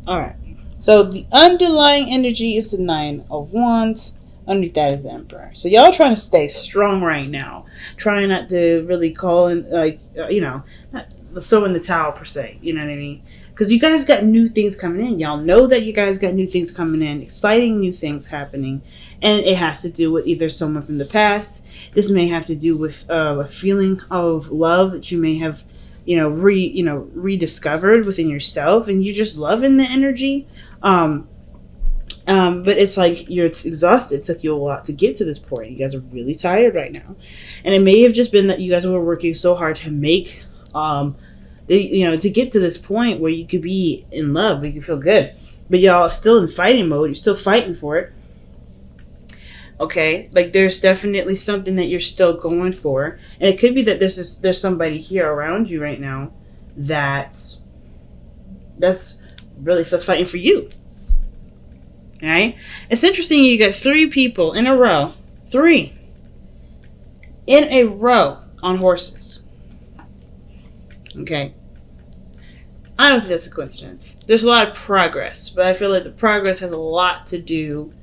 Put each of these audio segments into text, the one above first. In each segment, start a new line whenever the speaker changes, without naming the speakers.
All right. So the underlying energy is the Nine of Wands. Underneath that is the Emperor. So y'all trying to stay strong right now. Trying not to really call in, like, not throw in the towel per se. You know what I mean? Because you guys got new things coming in. Y'all know that you guys got new things coming in. Exciting new things happening. And it has to do with either someone from the past. This may have to do with a feeling of love that you may have rediscovered within yourself, and you're just loving the energy. um but it's like you're exhausted. It took you a lot to get to this point. You guys are really tired right now, and it may have just been that you guys were working so hard to make to get to this point where you could be in love, where you could feel good, but y'all are still in fighting mode. You're still fighting for it. Okay, like there's definitely something that you're still going for, and it could be that there's somebody here around you right now that's that's fighting for you. All right, it's interesting. You got three people in a row, three in a row on horses. Okay, I don't think that's a coincidence. There's a lot of progress, but I feel like the progress has a lot to do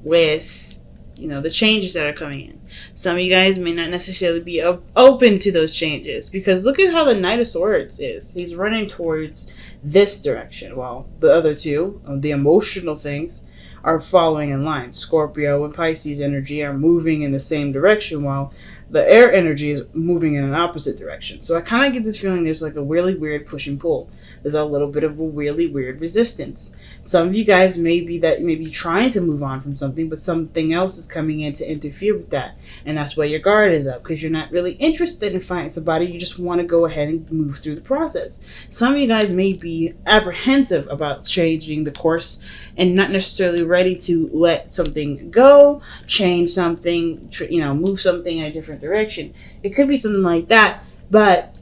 with the changes that are coming in. Some of you guys may not necessarily be open to those changes, because look at how the Knight of Swords is. He's running towards this direction, while the other two, the emotional things, are following in line. Scorpio and Pisces energy are moving in the same direction, while the air energy is moving in an opposite direction. So I kind of get this feeling there's like a really weird push and pull. There's a little bit of a really weird resistance. Some of you guys may be trying to move on from something, but something else is coming in to interfere with that. And that's why your guard is up, because you're not really interested in finding somebody. You just want to go ahead and move through the process. Some of you guys may be apprehensive about changing the course and not necessarily ready to let something go, change something, move something in a different direction. It could be something like that, but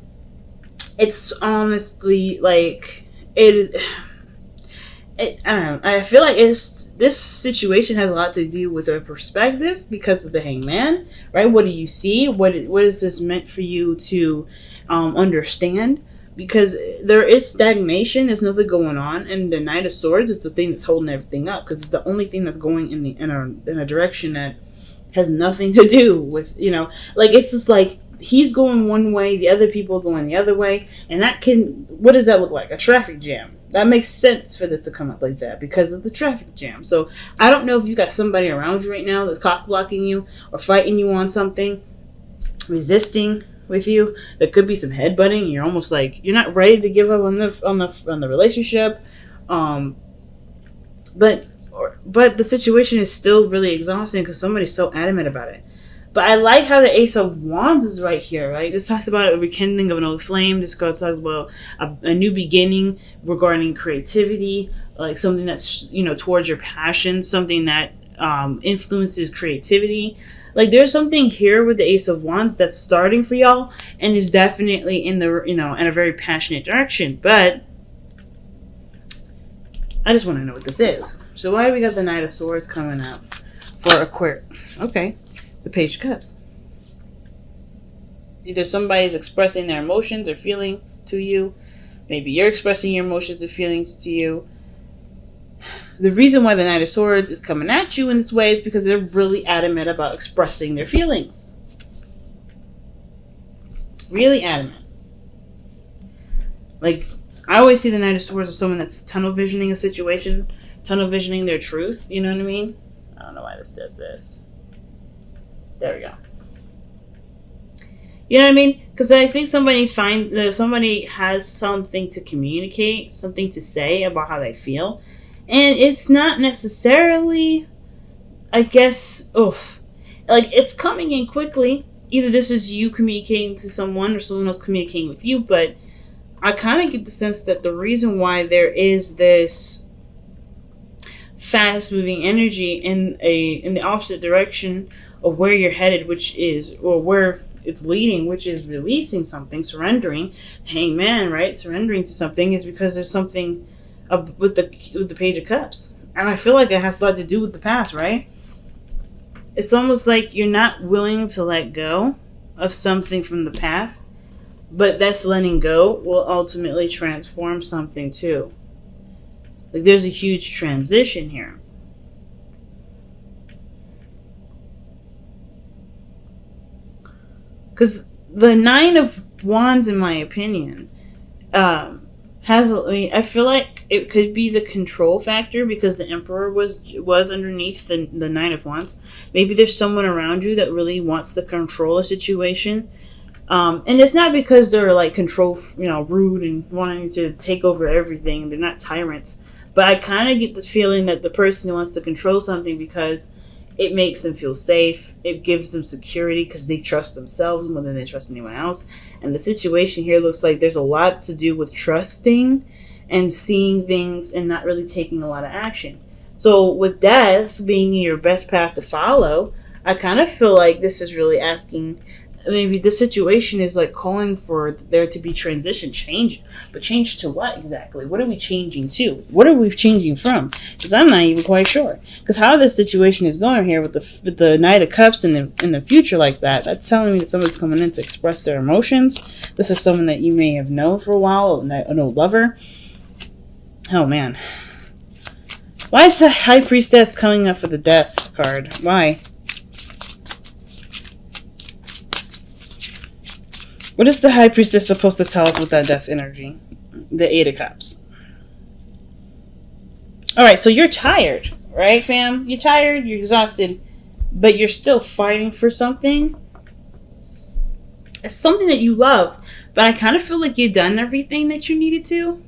it's honestly like I don't know. I feel like this situation has a lot to do with a perspective because of the Hangman, right? What do you see? What is this meant for you to understand? Because there is stagnation. There's nothing going on, and the Knight of Swords is the thing that's holding everything up, because it's the only thing that's going in a direction that has nothing to do with like, it's just like he's going one way, the other people are going the other way, and what does that look like? A traffic jam. That makes sense for this to come up like that because of the traffic jam. So I don't know if you got somebody around you right now that's cock blocking you or fighting you on something, resisting with you. There could be some headbutting. You're almost like you're not ready to give up on the relationship, but the situation is still really exhausting because somebody's so adamant about it. But I like how the Ace of Wands is right here, right? This talks about a rekindling of an old flame. This card talks about a new beginning regarding creativity, like something that's, towards your passion, something that influences creativity. Like there's something here with the Ace of Wands that's starting for y'all and is definitely in a very passionate direction. But I just want to know what this is. So why do we got the Knight of Swords coming up for Aquarius? Okay. The Page of Cups. Either somebody's expressing their emotions or feelings to you. Maybe you're expressing your emotions or feelings to you. The reason why the Knight of Swords is coming at you in this way is because they're really adamant about expressing their feelings. Really adamant. Like, I always see the Knight of Swords as someone that's tunnel visioning a situation, tunnel visioning their truth. You know what I mean? I don't know why this does this. There we go. You know what I mean? Because I think somebody has something to communicate, something to say about how they feel. And it's not necessarily, I guess, like it's coming in quickly. Either this is you communicating to someone or someone else communicating with you. But I kind of get the sense that the reason why there is this fast moving energy in the opposite direction of where you're headed, or where it's leading, which is releasing something, surrendering, Hangman, right? Surrendering to something is because there's something with the Page of Cups, and I feel like it has a lot to do with the past, right? It's almost like you're not willing to let go of something from the past, but that's letting go will ultimately transform something too. Like, there's a huge transition here. Because the Nine of Wands, in my opinion, has, I mean, I feel like it could be the control factor, because the Emperor was underneath the Nine of Wands. Maybe there's someone around you that really wants to control a situation. And it's not because they're like rude and wanting to take over everything. They're not tyrants. But I kind of get this feeling that the person wants to control something because it makes them feel safe. It gives them security because they trust themselves more than they trust anyone else. And the situation here looks like there's a lot to do with trusting and seeing things and not really taking a lot of action. So with death being your best path to follow, I kind of feel like this is really asking, maybe the situation is like calling for there to be transition, change. But change to what exactly? What are we changing to? What are we changing from? Because I'm not even quite sure. Because how this situation is going here with the Knight of Cups in the future like that, that's telling me that someone's coming in to express their emotions. This is someone that you may have known for a while, an old lover. Oh man. Why is the High Priestess coming up for the Death card? Why? What is the High Priestess supposed to tell us with that death energy? The Eight of Cups. Alright, so you're tired, right, fam? You're tired, you're exhausted, but you're still fighting for something. It's something that you love, but I kind of feel like you've done everything that you needed to.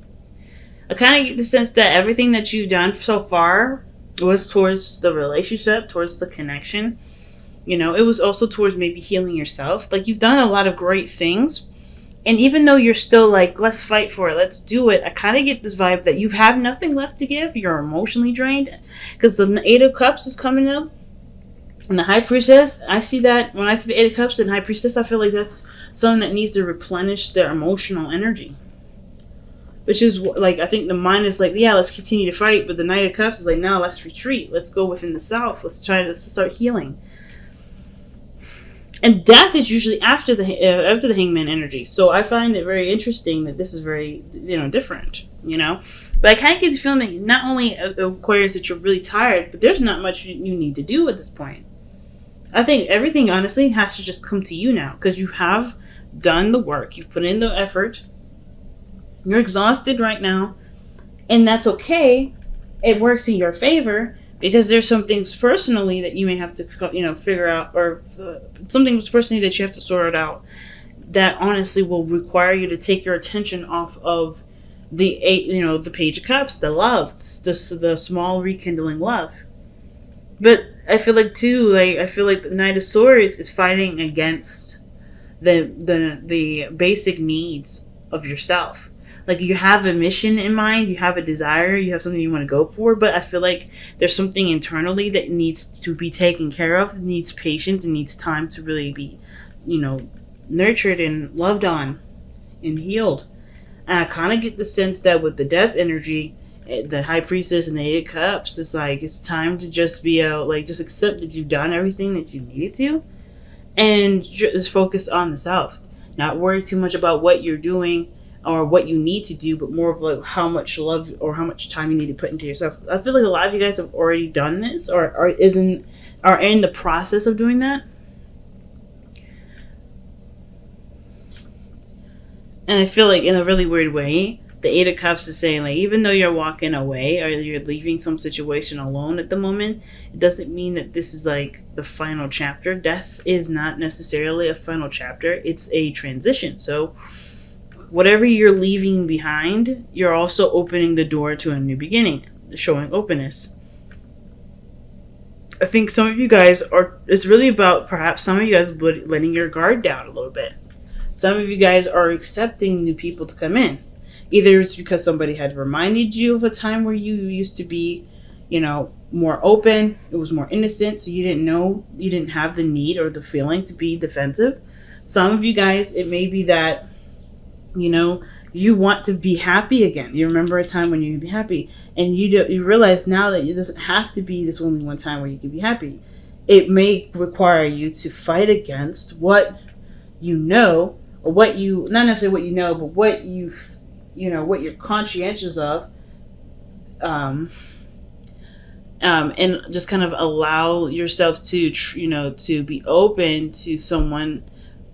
I kind of get the sense that everything that you've done so far was towards the relationship, towards the connection. You know, it was also towards maybe healing yourself. Like, you've done a lot of great things. And even though you're still like, let's fight for it, let's do it, I kind of get this vibe that you have nothing left to give. You're emotionally drained. Because the Eight of Cups is coming up. And the High Priestess, I see that. When I see the Eight of Cups and High Priestess, I feel like that's someone that needs to replenish their emotional energy. Which is, like, I think the mind is like, yeah, let's continue to fight. But the Knight of Cups is like, no, let's retreat. Let's go within the self. Let's try to start healing. And death is usually after the Hangman energy. So I find it very interesting that this is very, different, But I kind of get the feeling that not only Aquarius that you're really tired, but there's not much you need to do at this point. I think everything, honestly, has to just come to you now. Because you have done the work. You've put in the effort. You're exhausted right now. And that's okay. It works in your favor. Because there's some things personally that you may have to, figure out, or some things personally that you have to sort out that honestly will require you to take your attention off of the the Page of Cups, the love, the small rekindling love. But I feel like too, the Knight of Swords is fighting against the basic needs of yourself. Like, you have a mission in mind, you have a desire, you have something you want to go for, but I feel like there's something internally that needs to be taken care of, needs patience, and needs time to really be, nurtured and loved on and healed. And I kind of get the sense that with the death energy, the High Priestess and the Eight of Cups, it's like, it's time to just be just accept that you've done everything that you needed to, and just focus on the self. Not worry too much about what you're doing, or what you need to do, but more of like how much love or how much time you need to put into yourself. I feel like a lot of you guys have already done this, or are in the process of doing that. And I feel like in a really weird way, the Eight of Cups is saying, like, even though you're walking away or you're leaving some situation alone at the moment, it doesn't mean that this is like the final chapter. Death is not necessarily a final chapter. It's a transition. So whatever you're leaving behind, you're also opening the door to a new beginning, showing openness. I think some of you guys it's really about perhaps some of you guys letting your guard down a little bit. Some of you guys are accepting new people to come in. Either it's because somebody had reminded you of a time where you used to be, more open, it was more innocent, so you didn't have the need or the feeling to be defensive. Some of you guys, it may be that you want to be happy again. You remember a time when you could be happy, and you realize now that it doesn't have to be this only one time where you can be happy. It may require you to fight against what you know, or what you, not necessarily what you know, but what what you're conscientious of and just kind of allow yourself to to be open to someone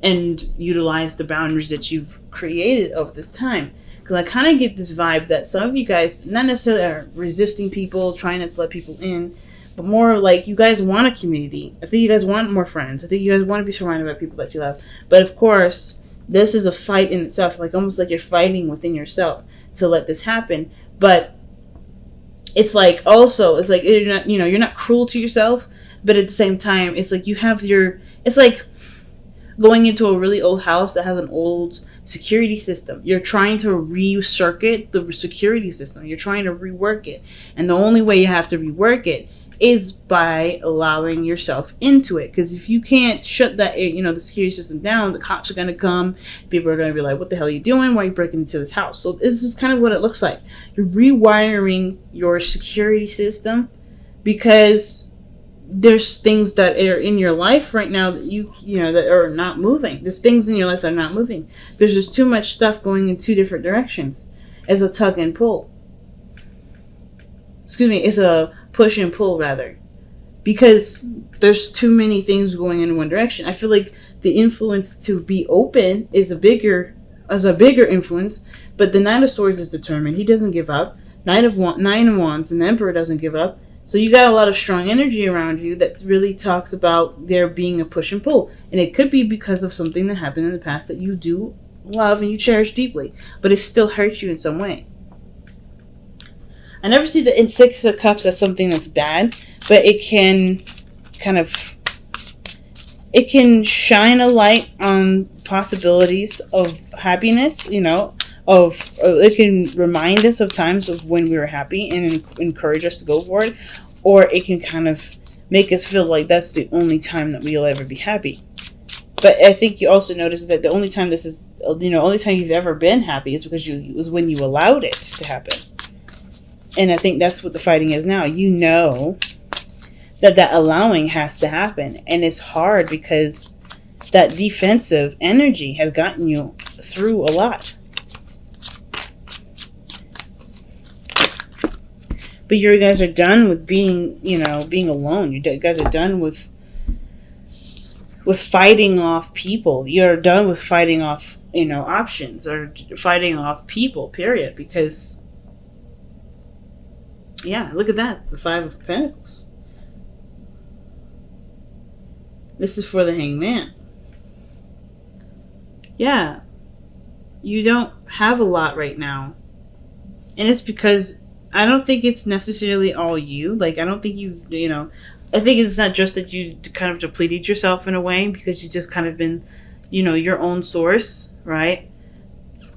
and utilize the boundaries that you've created over this time. Because I kind of get this vibe that some of you guys not necessarily are resisting people, trying to let people in, but more like you guys want a community. I think you guys want more friends. I think you guys want to be surrounded by people that you love. But of course, this is a fight in itself, like almost like you're fighting within yourself to let this happen. But it's like also, it's like you're not, you're not cruel to yourself, but at the same time, it's like you have it's like going into a really old house that has an old security system. You're trying to recircuit the security system. You're trying to rework it. And the only way you have to rework it is by allowing yourself into it. Because if you can't shut that, the security system down, the cops are going to come. People are going to be like, what the hell are you doing? Why are you breaking into this house? So this is kind of what it looks like. You're rewiring your security system because there's things that are in your life right now that that are not moving. There's things in your life that are not moving. There's just too much stuff going in two different directions. It's a tug and pull. It's a push and pull rather. Because there's too many things going in one direction. I feel like the influence to be open is a bigger influence, but the Knight of Swords is determined. He doesn't give up. Nine of Wands, and the Emperor doesn't give up. So you got a lot of strong energy around you that really talks about there being a push and pull. And it could be because of something that happened in the past that you do love and you cherish deeply, but it still hurts you in some way. I never see the Six of Cups as something that's bad, but it can it can shine a light on possibilities of happiness, it can remind us of times of when we were happy and encourage us to go for it, or it can kind of make us feel like that's the only time that we'll ever be happy. But I think you also notice that the only time only time you've ever been happy is because it was when you allowed it to happen. And I think that's what the fighting is now. That allowing has to happen, and it's hard because that defensive energy has gotten you through a lot. But you guys are done with being alone. You guys are done with fighting off people. You're done with fighting off, options or fighting off people, period. Because, yeah, look at that. The Five of Pentacles. This is for the Hangman. Yeah. You don't have a lot right now. And it's because I don't think it's necessarily all you. Like, I don't think I think it's not just that you kind of depleted yourself in a way because you just kind of been, your own source, right?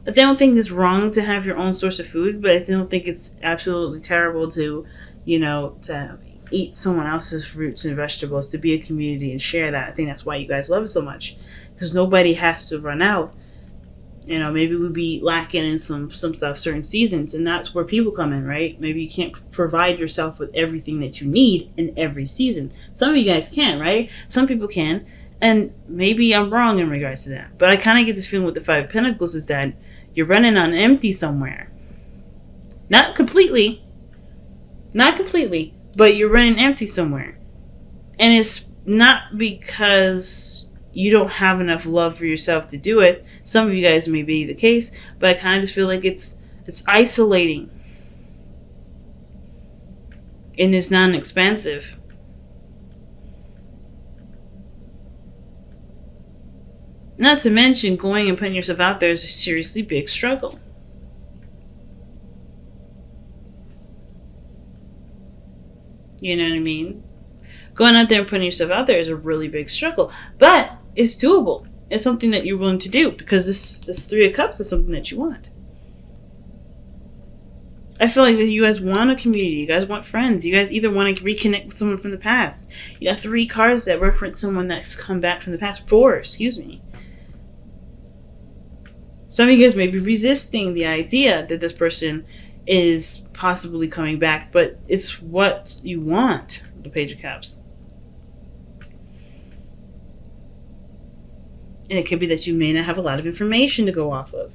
I don't think it's wrong to have your own source of food, but I don't think it's absolutely terrible to, to eat someone else's fruits and vegetables, to be a community and share that. I think that's why you guys love it so much, because nobody has to run out. Maybe we'd be lacking in some stuff certain seasons, and that's where people come in, right? Maybe you can't provide yourself with everything that you need in every season. Some of you guys can, right? Some people can, and maybe I'm wrong in regards to that. But I kind of get this feeling with the Five of Pentacles is that you're running on empty somewhere. Not completely, but you're running empty somewhere. And it's not because you don't have enough love for yourself to do it. Some of you guys may be the case, but I kind of just feel like it's isolating. And it's non-expansive. Not to mention, going and putting yourself out there is a seriously big struggle. You know what I mean? Going out there and putting yourself out there is a really big struggle. But it's doable. It's something that you're willing to do because this Three of Cups is something that you want. I feel like you guys want a community. You guys want friends. You guys either want to reconnect with someone from the past. You got 3 cards that reference someone that's come back from the past. 4, excuse me. Some of you guys may be resisting the idea that this person is possibly coming back, but it's what you want, the Page of Cups. And it could be that you may not have a lot of information to go off of.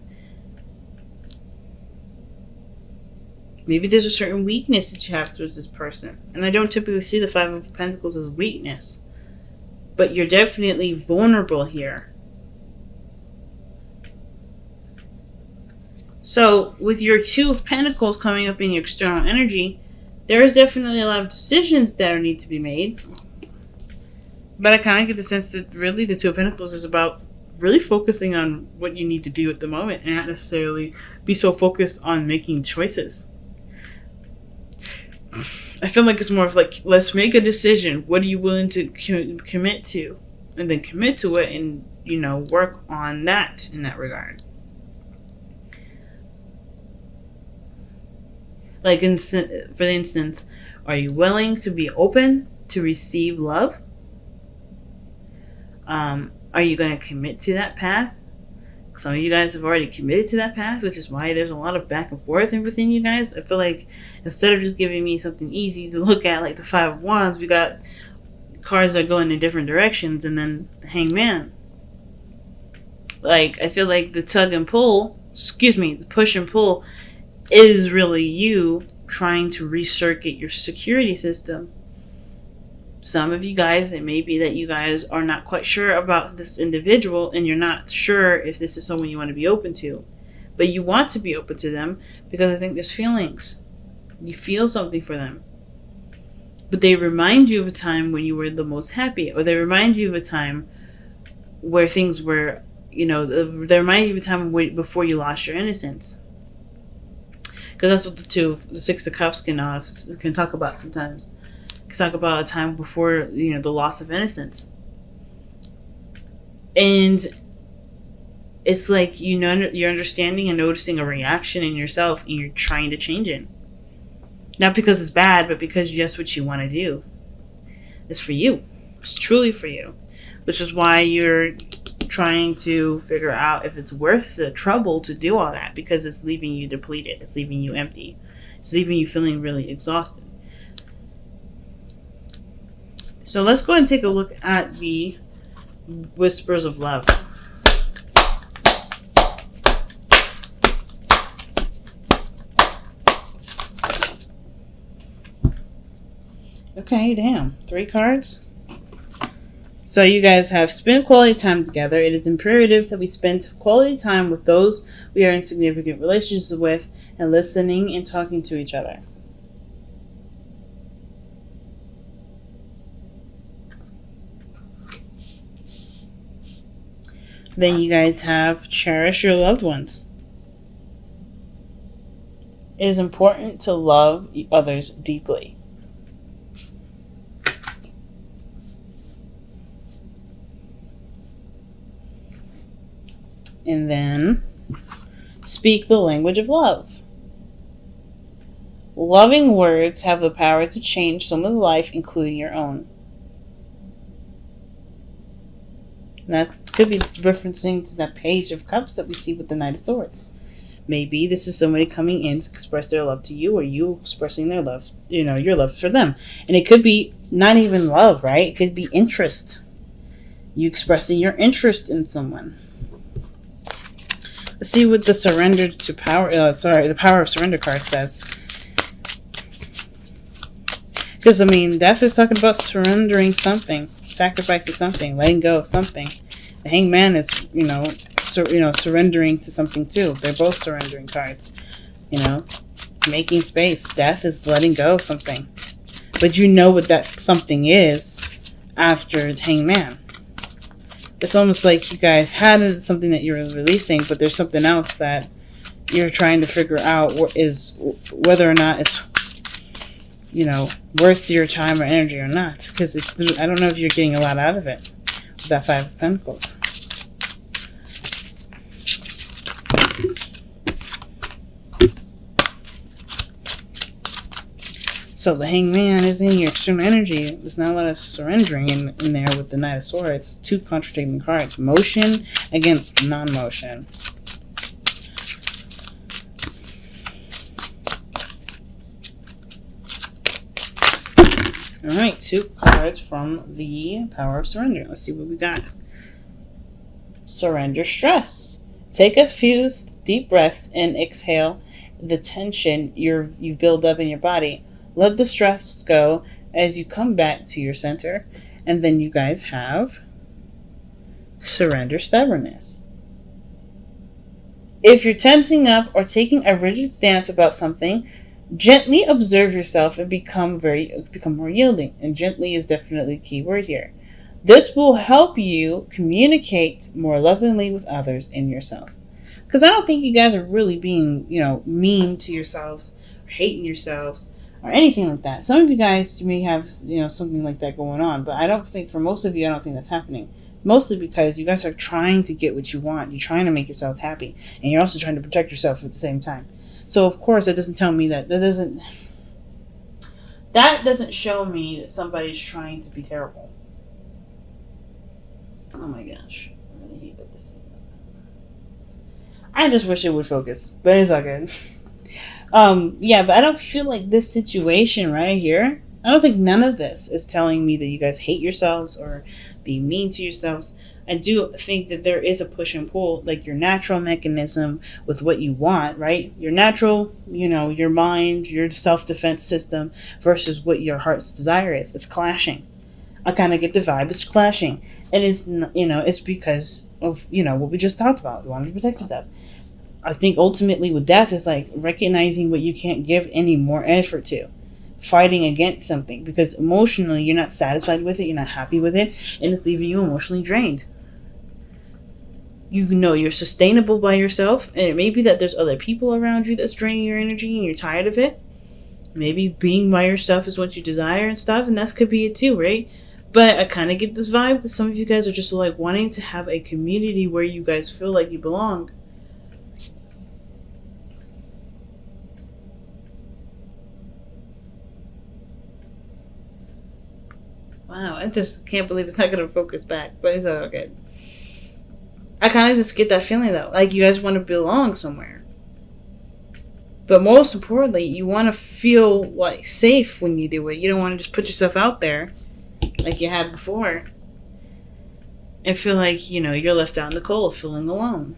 Maybe there's a certain weakness that you have towards this person. And I don't typically see the Five of Pentacles as weakness. But you're definitely vulnerable here. So, with your Two of Pentacles coming up in your external energy, there is definitely a lot of decisions that need to be made. But I kind of get the sense that really the Two of Pentacles is about really focusing on what you need to do at the moment and not necessarily be so focused on making choices. I feel like it's more of like, let's make a decision. What are you willing to commit to? And then commit to it and, work on that in that regard. Like, for instance, are you willing to be open to receive love? Are you going to commit to that path? Some of you guys have already committed to that path, which is why there's a lot of back and forth within you guys. I feel like instead of just giving me something easy to look at, like the Five of Wands, we got cards that are going in different directions, and then the Hangman. Like, I feel like the the push and pull is really you trying to recircuit your security system. Some of you guys, it may be that you guys are not quite sure about this individual and you're not sure if this is someone you want to be open to. But you want to be open to them because I think there's feelings. You feel something for them. But they remind you of a time when you were the most happy. Or they remind you of a time where things were, they remind you of a time before you lost your innocence. Because that's what the Six of Cups can talk about sometimes. Talk about a time before the loss of innocence, and it's like you're understanding and noticing a reaction in yourself, and you're trying to change it, not because it's bad, but because that's what you want to do. It's for you. It's truly for you, which is why you're trying to figure out if it's worth the trouble to do all that, because it's leaving you depleted, it's leaving you empty, it's leaving you feeling really exhausted. So let's go and take a look at the Whispers of Love. Okay, damn. 3 cards. So you guys have spent quality time together. It is imperative that we spend quality time with those we are in significant relationships with and listening and talking to each other. Then you guys have cherish your loved ones. It is important to love others deeply. And then speak the language of love. Loving words have the power to change someone's life, including your own. And that could be referencing to that Page of Cups that we see with the Knight of Swords. Maybe this is somebody coming in to express their love to you, or you expressing their love, your love for them. And it could be not even love, right? It could be interest. You expressing your interest in someone. Let's see what the the Power of Surrender card says. Because, death is talking about surrendering something, sacrificing something, letting go of something. The Hangman is, surrendering to something too. They're both surrendering cards. Making space. Death is letting go of something. But you know what that something is after the Hangman. It's almost like you guys had something that you're releasing, but there's something else that you're trying to figure out is whether or not it's worth your time or energy or not. Because I don't know if you're getting a lot out of it with that Five of Pentacles. So the Hangman is in your external energy. There's not a lot of surrendering in there with the Knight of Swords. It's 2 contradicting cards. Motion against non-motion. Alright, 2 cards from the Power of Surrender. Let's see what we got. Surrender stress. Take a few deep breaths and exhale the tension you've built up in your body. Let the stress go as you come back to your center. And then you guys have surrender stubbornness. If you're tensing up or taking a rigid stance about something, gently observe yourself and become more yielding. And gently is definitely a key word here. This will help you communicate more lovingly with others and yourself. Because I don't think you guys are really being, mean to yourselves or hating yourselves or anything like that. Some of you guys may have, something like that going on. But I don't think, for most of you, I don't think that's happening. Mostly because you guys are trying to get what you want. You're trying to make yourselves happy. And you're also trying to protect yourself at the same time. So, of course, that doesn't tell me that doesn't show me that somebody's trying to be terrible. Oh my gosh. I really hate this thing. I just wish it would focus. But it's all good. But I don't feel like this situation right here, I don't think none of this is telling me that you guys hate yourselves or be mean to yourselves. I do think that there is a push and pull, like your natural mechanism with what you want, right? Your natural, your mind, your self-defense system versus what your heart's desire is. It's clashing. I kind of get the vibe. It's clashing. And it's because of, what we just talked about. You want to protect yourself. I think ultimately with death is like recognizing what you can't give any more effort to. Fighting against something because emotionally you're not satisfied with it, you're not happy with it, and it's leaving you emotionally drained. You're sustainable by yourself, and it may be that there's other people around you that's draining your energy and you're tired of it. Maybe being by yourself is what you desire and stuff, and that could be it too, right? But I kind of get this vibe that some of you guys are just like wanting to have a community where you guys feel like you belong. Wow, I just can't believe it's not going to focus back, but it's all good. I kind of just get that feeling, though. Like, you guys want to belong somewhere. But most importantly, you want to feel, like, safe when you do it. You don't want to just put yourself out there like you had before and feel like, you're left out in the cold, feeling alone.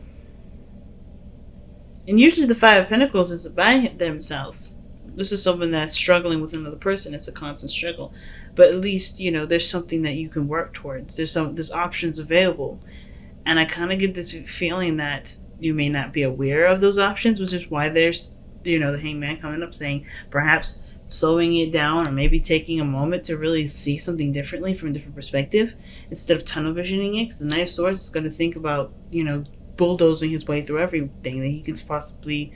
And usually the Five of Pentacles is by themselves. This is someone that's struggling with another person. It's a constant struggle. But at least, there's something that you can work towards. There's options available. And I kind of get this feeling that you may not be aware of those options, which is why there's, the Hangman coming up saying perhaps slowing it down or maybe taking a moment to really see something differently from a different perspective instead of tunnel visioning it. Because the Knight of Swords is going to think about, bulldozing his way through everything that he could possibly...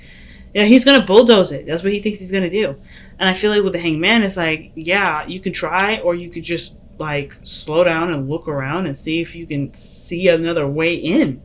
he's going to bulldoze it. That's what he thinks he's going to do. And I feel like with the Hangman, it's like, yeah, you could try, or you could just, like, slow down and look around and see if you can see another way in.